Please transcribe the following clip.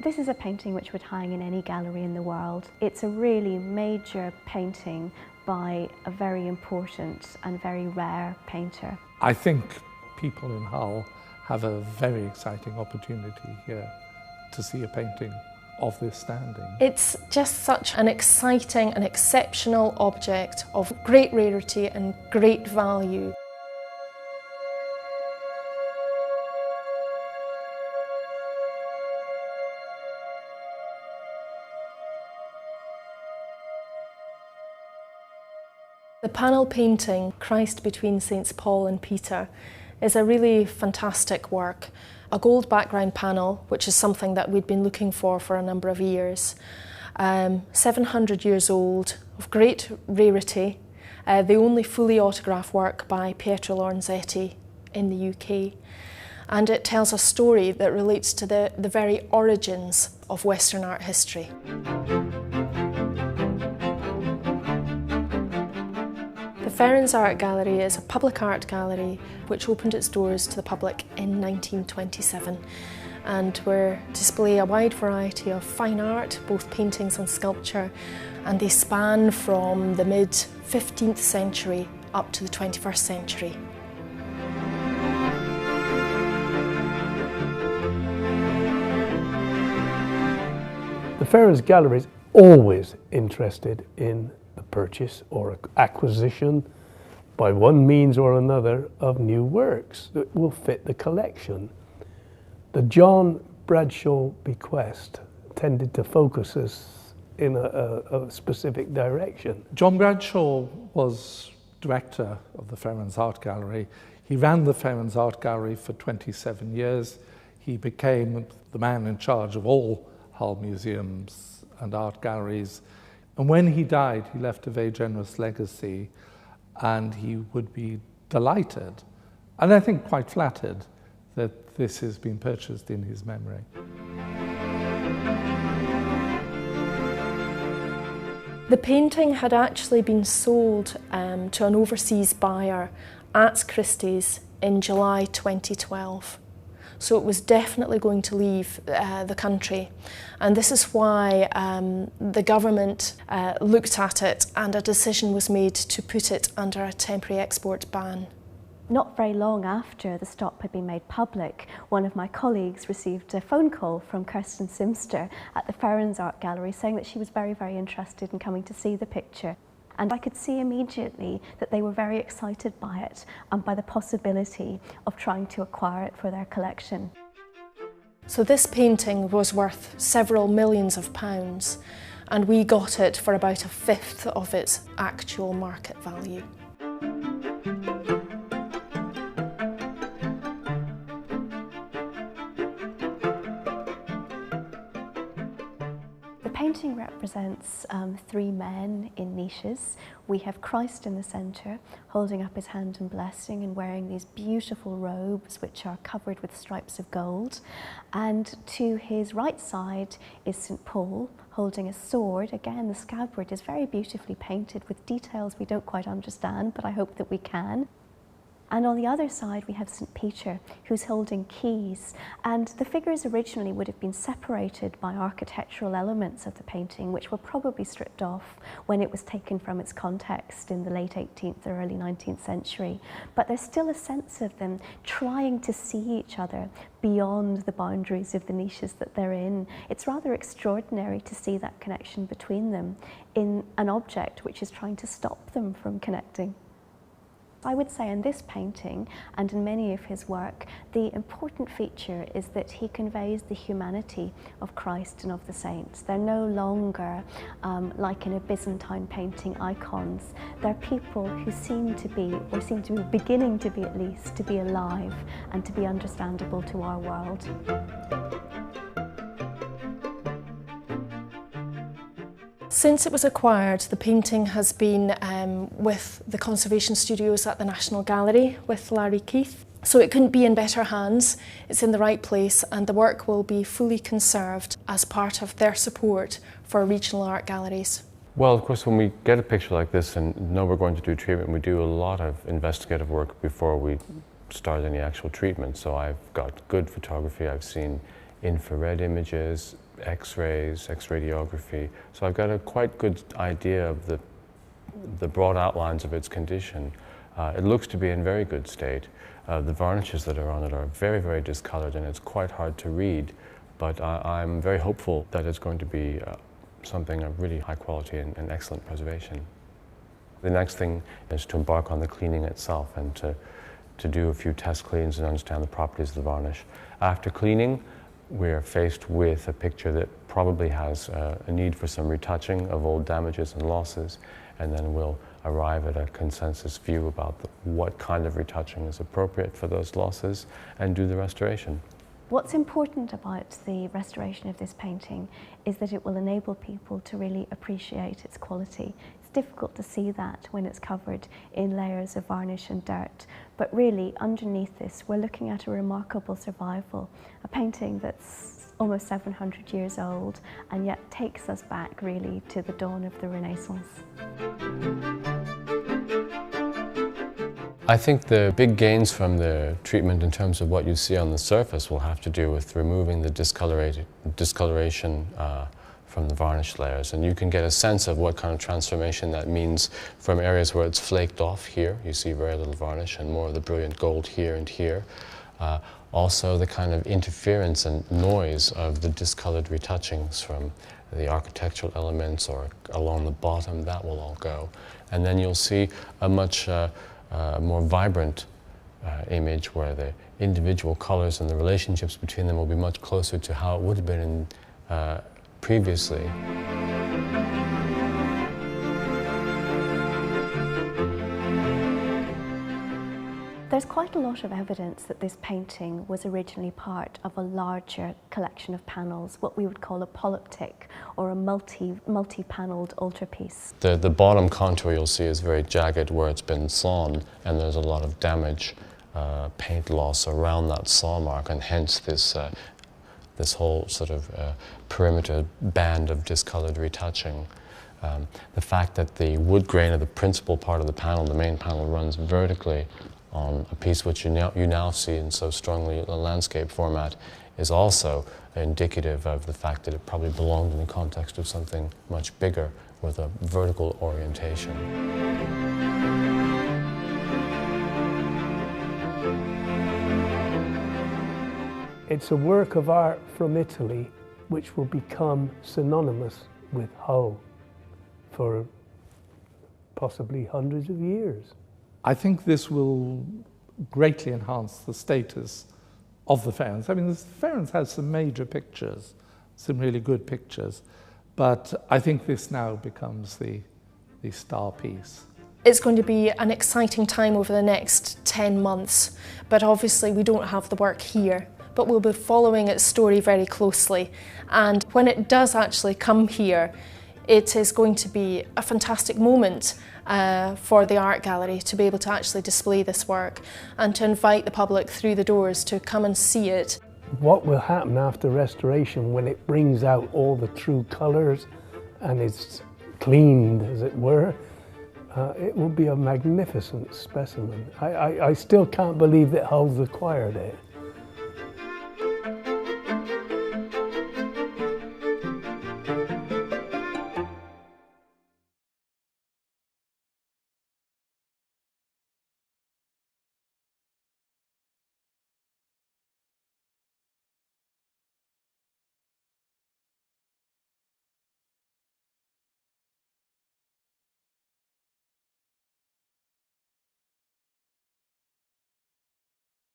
This is a painting which would hang in any gallery in the world. It's a really major painting by a very important and very rare painter. I think people in Hull have a very exciting opportunity here to see a painting of this standing. It's just such an exciting and exceptional object of great rarity and great value. The panel painting, Christ between Saints Paul and Peter, is a really fantastic work. A gold background panel, which is something that we'd been looking for a number of years. 700 years old, of great rarity, the only fully autographed work by Pietro Lorenzetti in the UK. And it tells a story that relates to the very origins of Western art history. The Ferens Art Gallery is a public art gallery which opened its doors to the public in 1927, and we display a wide variety of fine art, both paintings and sculpture, and they span from the mid-15th century up to the 21st century. The Ferens Gallery is always interested in the purchase or acquisition by one means or another of new works that will fit the collection. The John Bradshaw bequest tended to focus us in a specific direction. John Bradshaw was director of the Ferens Art Gallery. He ran the Ferens Art Gallery for 27 years. He became the man in charge of all Hull museums and art galleries. And when he died, he left a very generous legacy, and he would be delighted, and I think quite flattered, that this has been purchased in his memory. The painting had actually been sold to an overseas buyer at Christie's in July 2012. So it was definitely going to leave the country. And this is why the government looked at it, and a decision was made to put it under a temporary export ban. Not very long after the stop had been made public, one of my colleagues received a phone call from Kirsten Simster at the Ferens Art Gallery saying that she was very, very interested in coming to see the picture. And I could see immediately that they were very excited by it and by the possibility of trying to acquire it for their collection. So this painting was worth several millions of pounds, and we got it for about a fifth of its actual market value. The painting represents three men in niches. We have Christ in the centre, holding up his hand in blessing and wearing these beautiful robes which are covered with stripes of gold. And to his right side is St. Paul, holding a sword. Again, the scabbard is very beautifully painted with details we don't quite understand, but I hope that we can. And on the other side, we have St. Peter, who's holding keys. And the figures originally would have been separated by architectural elements of the painting, which were probably stripped off when it was taken from its context in the late 18th or early 19th century. But there's still a sense of them trying to see each other beyond the boundaries of the niches that they're in. It's rather extraordinary to see that connection between them in an object which is trying to stop them from connecting. I would say in this painting and in many of his work, the important feature is that he conveys the humanity of Christ and of the saints. They're no longer, like in a Byzantine painting, icons. They're people who seem to be, or seem to be beginning to be at least, to be alive and to be understandable to our world. Since it was acquired, the painting has been with the conservation studios at the National Gallery with Larry Keith. So it couldn't be in better hands. It's in the right place, and the work will be fully conserved as part of their support for regional art galleries. Well, of course, when we get a picture like this and know we're going to do treatment, we do a lot of investigative work before we start any actual treatment. So I've got good photography, I've seen infrared images, X-rays, X-radiography. So I've got a quite good idea of the broad outlines of its condition. It looks to be in very good state. The varnishes that are on it are very, very discolored, and it's quite hard to read. But I'm very hopeful that it's going to be something of really high quality and excellent preservation. The next thing is to embark on the cleaning itself and to do a few test cleans and understand the properties of the varnish. After cleaning, we're faced with a picture that probably has a need for some retouching of old damages and losses, and then we'll arrive at a consensus view about what kind of retouching is appropriate for those losses and do the restoration. What's important about the restoration of this painting is that it will enable people to really appreciate its quality. It's difficult to see that when it's covered in layers of varnish and dirt, but really underneath this we're looking at a remarkable survival, a painting that's almost 700 years old and yet takes us back really to the dawn of the Renaissance. I think the big gains from the treatment in terms of what you see on the surface will have to do with removing the discoloration from the varnish layers. And you can get a sense of what kind of transformation that means from areas where it's flaked off here. You see very little varnish and more of the brilliant gold here and here. Also the kind of interference and noise of the discolored retouchings from the architectural elements or along the bottom, that will all go. And then you'll see a much more vibrant image where the individual colors and the relationships between them will be much closer to how it would have been previously. There's quite a lot of evidence that this painting was originally part of a larger collection of panels, what we would call a polyptych or a multi-panelled altarpiece. The bottom contour you'll see is very jagged where it's been sawn, and there's a lot of damage, paint loss around that saw mark, and hence this whole sort of perimeter band of discolored retouching. The fact that the wood grain of the principal part of the panel, the main panel, runs vertically on a piece which you now see in so strongly a landscape format is also indicative of the fact that it probably belonged in the context of something much bigger with a vertical orientation. It's a work of art from Italy which will become synonymous with Hull for possibly hundreds of years. I think this will greatly enhance the status of the Ferens. I mean, the Ferens has some major pictures, some really good pictures, but I think this now becomes the star piece. It's going to be an exciting time over the next 10 months, but obviously we don't have the work here. But we'll be following its story very closely, and when it does actually come here, it is going to be a fantastic moment for the art gallery to be able to actually display this work and to invite the public through the doors to come and see it. What will happen after restoration when it brings out all the true colours and it's cleaned, as it were, it will be a magnificent specimen. I still can't believe that Hull's acquired it.